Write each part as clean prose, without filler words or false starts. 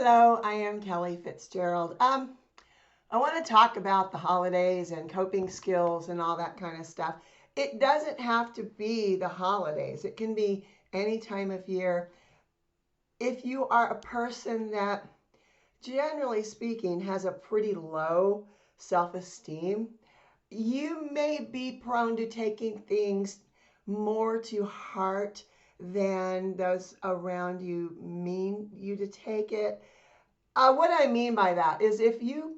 Hello, I am Kellie Fitzgerald. I want to talk about the holidays and coping skills and all that kind of stuff. It doesn't have to be the holidays. It can be any time of year. If you are a person that, generally speaking, has a pretty low self-esteem, you may be prone to taking things more to heart than those around you mean you to take it. What I mean by that is if you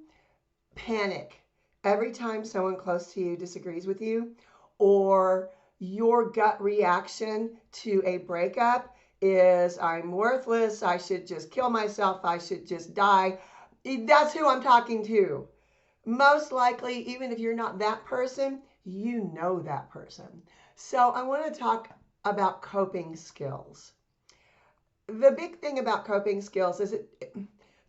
panic every time someone close to you disagrees with you, or your gut reaction to a breakup is, I'm worthless, I should just kill myself, I should just die, that's who I'm talking to. Most likely, even if you're not that person, you know that person. So I want to talk about coping skills. The big thing about coping skills is it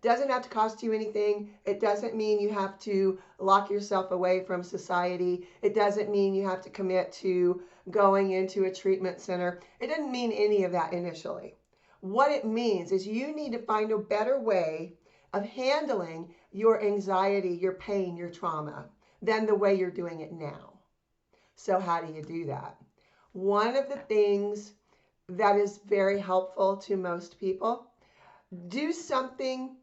doesn't have to cost you anything. It doesn't mean you have to lock yourself away from society. It doesn't mean you have to commit to going into a treatment center. It doesn't mean any of that initially. What it means is you need to find a better way of handling your anxiety, your pain, your trauma than the way you're doing it now. So how do you do that? One of the things that is very helpful to most people, do something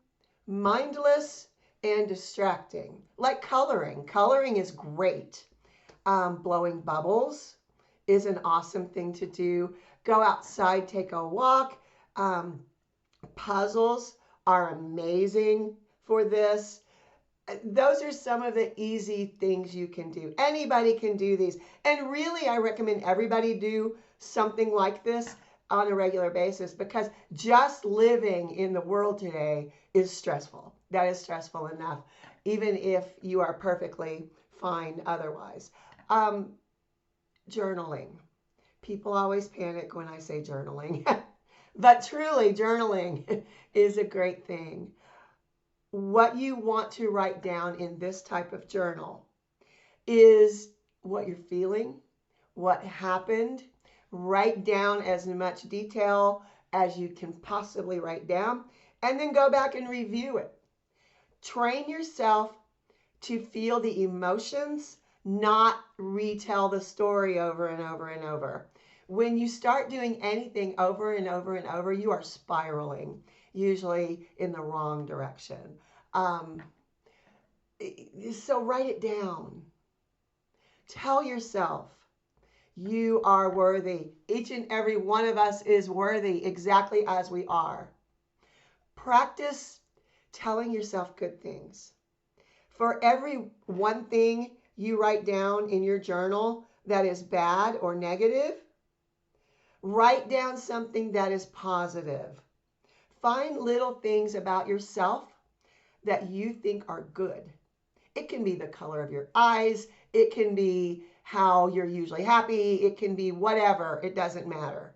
mindless and distracting, like coloring. Coloring is great. Blowing bubbles is an awesome thing to do. Go outside, take a walk. Puzzles are amazing for this. Those are some of the easy things you can do. Anybody can do these. And really, I recommend everybody do something like this on a regular basis, because just living in the world today is stressful. That is stressful enough, even if you are perfectly fine otherwise. Journaling. People always panic when I say journaling, but truly, journaling is a great thing. What you want to write down in this type of journal is what you're feeling, what happened. Write down as much detail as you can possibly write down, and then go back and review it. Train yourself to feel the emotions, not retell the story over and over and over. When you start doing anything over and over and over, you are spiraling, usually in the wrong direction. Um, so write it down. Tell yourself you are worthy. Each and every one of us is worthy exactly as we are. Practice telling yourself good things. For every one thing you write down in your journal that is bad or negative, write down something that is positive. Find little things about yourself that you think are good. It can be the color of your eyes. It can be how you're usually happy. It can be whatever. It doesn't matter.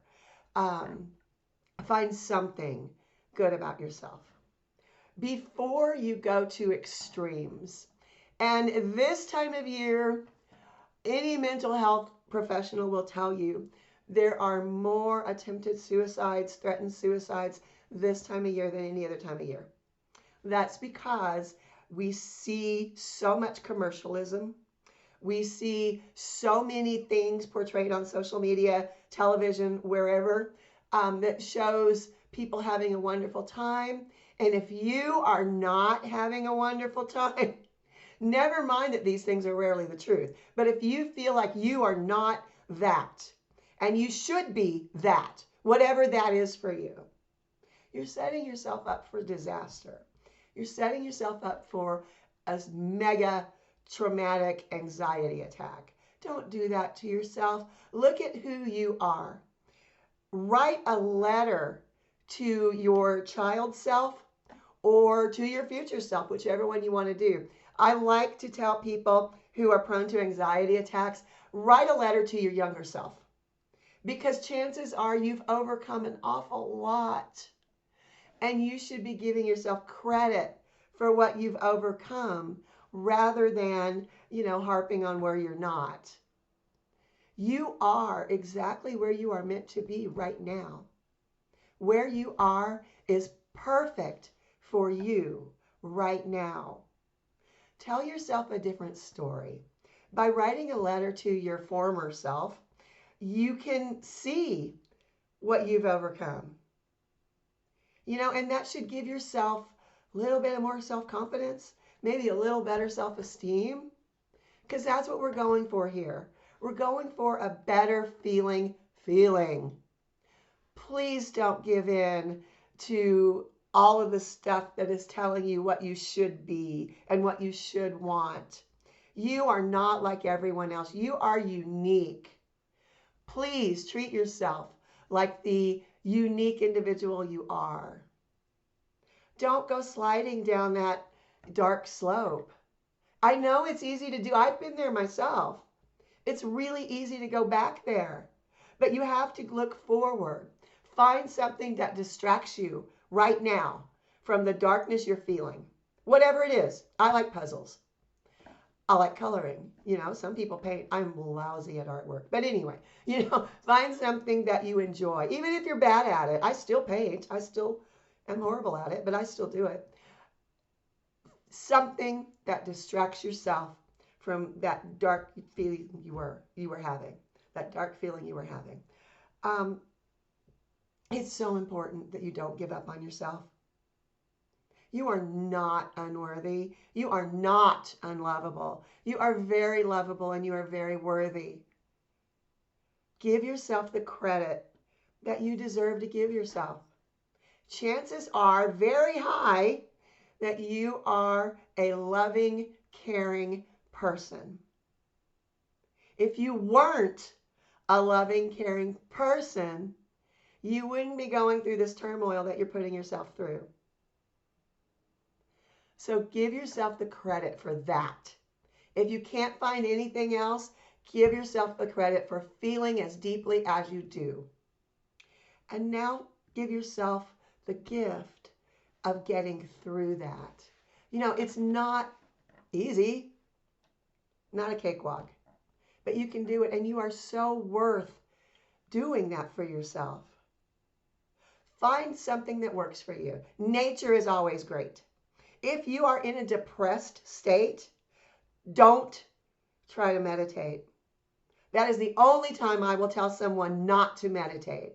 Find something good about yourself before you go to extremes. And this time of year, any mental health professional will tell you there are more attempted suicides, threatened suicides this time of year than any other time of year. That's because we see so much commercialism. We see so many things portrayed on social media, television, wherever, that shows people having a wonderful time. And if you are not having a wonderful time, never mind that these things are rarely the truth. But if you feel like you are not that, and you should be that, whatever that is for you, you're setting yourself up for disaster. You're setting yourself up for a mega traumatic anxiety attack. Don't do that to yourself. Look at who you are. Write a letter to your child self or to your future self, whichever one you want to do. I like to tell people who are prone to anxiety attacks, write a letter to your younger self, because chances are you've overcome an awful lot. And you should be giving yourself credit for what you've overcome rather than, harping on where you're not. You are exactly where you are meant to be right now. Where you are is perfect for you right now. Tell yourself a different story. By writing a letter to your former self, you can see what you've overcome. And that should give yourself a little bit more self-confidence, maybe a little better self-esteem, because that's what we're going for here. We're going for a better feeling. Please don't give in to all of the stuff that is telling you what you should be and what you should want. You are not like everyone else. You are unique. Please treat yourself like the unique individual you are. Don't go sliding down that dark slope. I know it's easy to do. I've been there myself. It's really easy to go back there. But you have to look forward. Find something that distracts you right now from the darkness you're feeling. Whatever it is. I like puzzles. I like coloring. Some people paint. I'm lousy at artwork. But anyway, find something that you enjoy. Even if you're bad at it. I still paint. I still am horrible at it, but I still do it. Something that distracts yourself from that dark feeling you were having. That dark feeling you were having. It's so important that you don't give up on yourself. You are not unworthy. You are not unlovable. You are very lovable and you are very worthy. Give yourself the credit that you deserve to give yourself. Chances are very high that you are a loving, caring person. If you weren't a loving, caring person, you wouldn't be going through this turmoil that you're putting yourself through. So give yourself the credit for that. If you can't find anything else, give yourself the credit for feeling as deeply as you do. And now give yourself the gift of getting through that. It's not easy, not a cakewalk, but you can do it, and you are so worth doing that for yourself. Find something that works for you. Nature is always great. If you are in a depressed state, don't try to meditate. That is the only time I will tell someone not to meditate.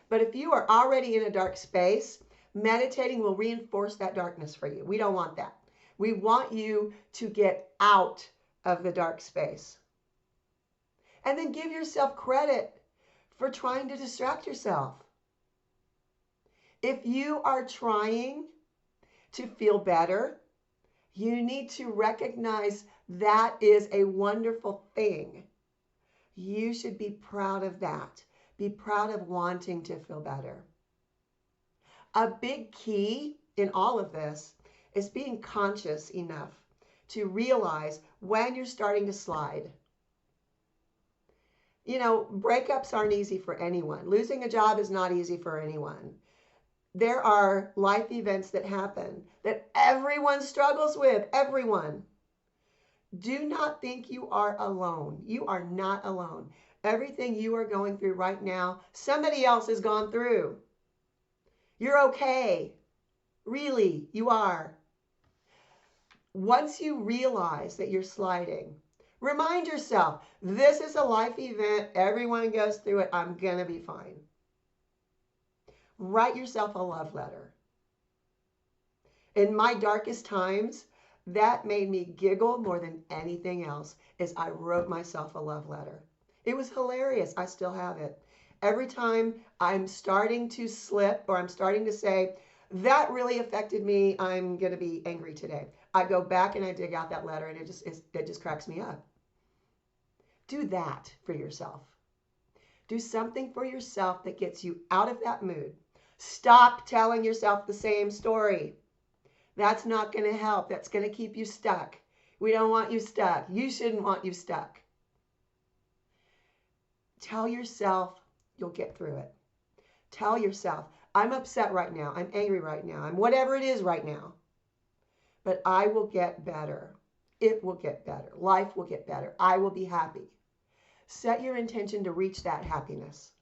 But if you are already in a dark space, meditating will reinforce that darkness for you. We don't want that. We want you to get out of the dark space. And then give yourself credit for trying to distract yourself. If you are trying to feel better, you need to recognize that is a wonderful thing. You should be proud of that. Be proud of wanting to feel better. A big key in all of this is being conscious enough to realize when you're starting to slide. Breakups aren't easy for anyone. Losing a job is not easy for anyone. There are life events that happen that everyone struggles with. Everyone. Do not think you are alone. You are not alone. Everything you are going through right now, somebody else has gone through. You're okay. Really, you are. Once you realize that you're sliding, remind yourself, this is a life event. Everyone goes through it. I'm going to be fine. Write yourself a love letter. In my darkest times, that made me giggle more than anything else, is I wrote myself a love letter. It was hilarious. I still have it. Every time I'm starting to slip or I'm starting to say, that really affected me, I'm going to be angry today, I go back and I dig out that letter and it just cracks me up. Do that for yourself. Do something for yourself that gets you out of that mood. Stop telling yourself the same story. That's not going to help. That's going to keep you stuck. We don't want you stuck. You shouldn't want you stuck. Tell yourself you'll get through it. Tell yourself, I'm upset right now. I'm angry right now. I'm whatever it is right now. But I will get better. It will get better. Life will get better. I will be happy. Set your intention to reach that happiness.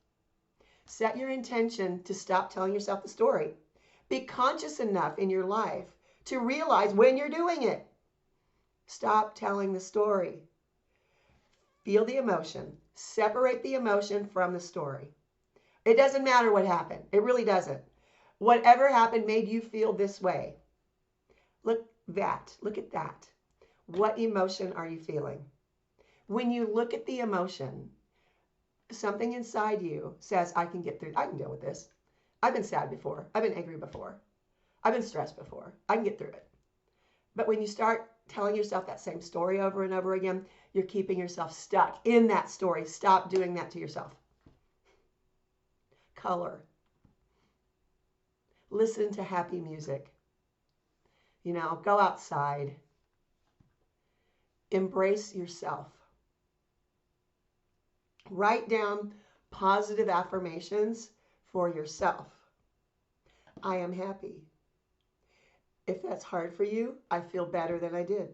Set your intention to stop telling yourself the story. Be conscious enough in your life to realize when you're doing it. Stop telling the story. Feel the emotion. Separate the emotion from the story. It doesn't matter what happened. It really doesn't. Whatever happened made you feel this way. Look at that. What emotion are you feeling? When you look at the emotion, something inside you says, I can get through. I can deal with this. I've been sad before. I've been angry before. I've been stressed before. I can get through it. But when you start telling yourself that same story over and over again, you're keeping yourself stuck in that story. Stop doing that to yourself. Color. Listen to happy music. Go outside. Embrace yourself. Write down positive affirmations for yourself. I am happy. If that's hard for you, I feel better than I did.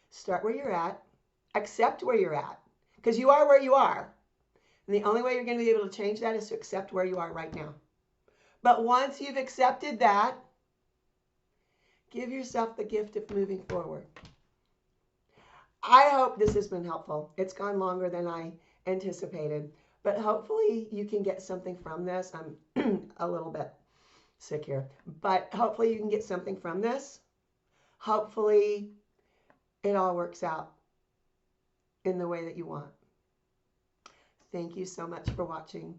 Start where you're at. Accept where you're at. Because you are where you are. And the only way you're going to be able to change that is to accept where you are right now. But once you've accepted that, give yourself the gift of moving forward. I hope this has been helpful. It's gone longer than I anticipated. But hopefully you can get something from this. I'm a little bit sick here. But hopefully you can get something from this. Hopefully it all works out in the way that you want. Thank you so much for watching.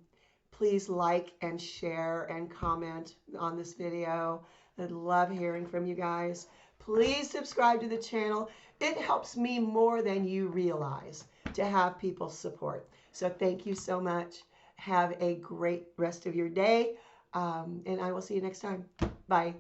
Please like and share and comment on this video. I'd love hearing from you guys. Please subscribe to the channel. It helps me more than you realize to have people's support. So thank you so much. Have a great rest of your day. And I will see you next time. Bye.